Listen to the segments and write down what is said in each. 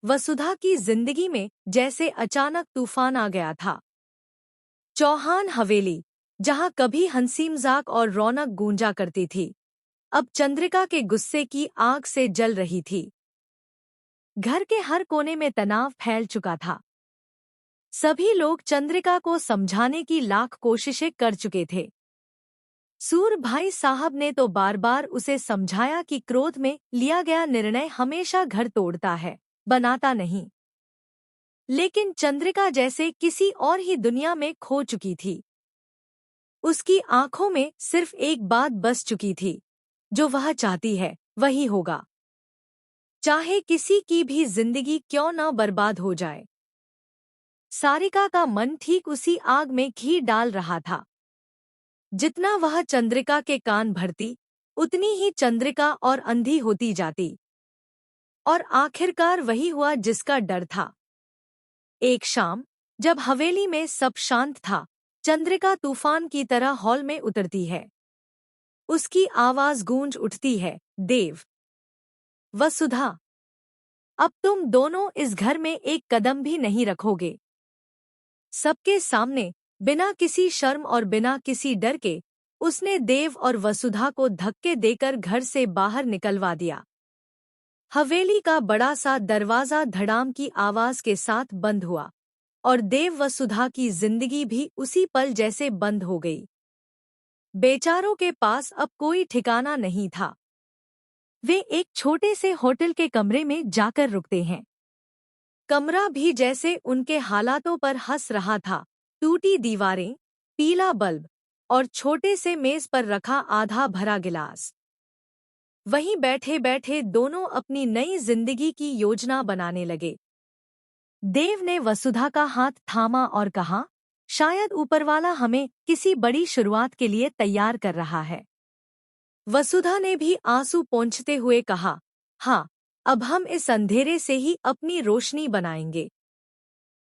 वसुधा की जिंदगी में जैसे अचानक तूफान आ गया था। चौहान हवेली, जहां कभी हंसी मजाक और रौनक गूंजा करती थी, अब चंद्रिका के गुस्से की आग से जल रही थी। घर के हर कोने में तनाव फैल चुका था। सभी लोग चंद्रिका को समझाने की लाख कोशिशें कर चुके थे। सूर भाई साहब ने तो बार बार उसे समझाया कि क्रोध में लिया गया निर्णय हमेशा घर तोड़ता है, बनाता नहीं। लेकिन चंद्रिका जैसे किसी और ही दुनिया में खो चुकी थी। उसकी आंखों में सिर्फ एक बात बस चुकी थी, जो वह चाहती है वही होगा, चाहे किसी की भी जिंदगी क्यों न बर्बाद हो जाए। सारिका का मन ठीक उसी आग में घी डाल रहा था। जितना वह चंद्रिका के कान भरती, उतनी ही चंद्रिका और अंधी होती जाती। और आखिरकार वही हुआ जिसका डर था। एक शाम, जब हवेली में सब शांत था, चंद्रिका तूफान की तरह हॉल में उतरती है। उसकी आवाज गूंज उठती है, देव, वसुधा, अब तुम दोनों इस घर में एक कदम भी नहीं रखोगे। सबके सामने, बिना किसी शर्म और बिना किसी डर के, उसने देव और वसुधा को धक्के देकर घर से बाहर निकलवा दिया। हवेली का बड़ा सा दरवाजा धड़ाम की आवाज के साथ बंद हुआ, और देव वसुधा की जिंदगी भी उसी पल जैसे बंद हो गई। बेचारों के पास अब कोई ठिकाना नहीं था। वे एक छोटे से होटल के कमरे में जाकर रुकते हैं। कमरा भी जैसे उनके हालातों पर हंस रहा था। टूटी दीवारें, पीला बल्ब और छोटे से मेज पर रखा आधा भरा गिलास। वहीं बैठे बैठे दोनों अपनी नई जिंदगी की योजना बनाने लगे। देव ने वसुधा का हाथ थामा और कहा, शायद ऊपरवाला हमें किसी बड़ी शुरुआत के लिए तैयार कर रहा है। वसुधा ने भी आंसू पोंछते हुए कहा, हाँ, अब हम इस अंधेरे से ही अपनी रोशनी बनाएंगे।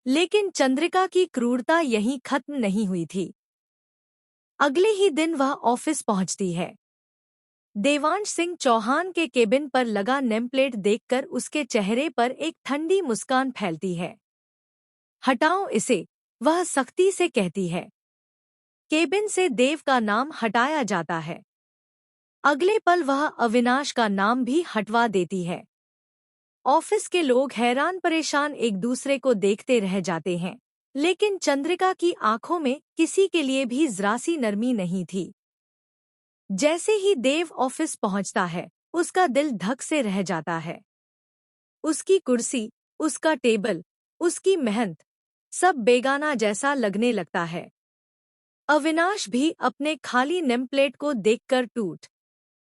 लेकिन चंद्रिका की क्रूरता यहीं खत्म नहीं हुई थी। अगले ही दिन वह ऑफिस पहुंचती है। देवांश सिंह चौहान के केबिन पर लगा नेमप्लेट देखकर उसके चेहरे पर एक ठंडी मुस्कान फैलती है। हटाओ इसे, वह सख्ती से कहती है। केबिन से देव का नाम हटाया जाता है। अगले पल वह अविनाश का नाम भी हटवा देती है। ऑफिस के लोग हैरान परेशान एक दूसरे को देखते रह जाते हैं, लेकिन चंद्रिका की आंखों में किसी के लिए भी जरा सी नरमी नहीं थी। जैसे ही देव ऑफिस पहुंचता है, उसका दिल धक से रह जाता है। उसकी कुर्सी, उसका टेबल, उसकी मेहनत, सब बेगाना जैसा लगने लगता है। अविनाश भी अपने खाली नेमप्लेट को देखकर टूट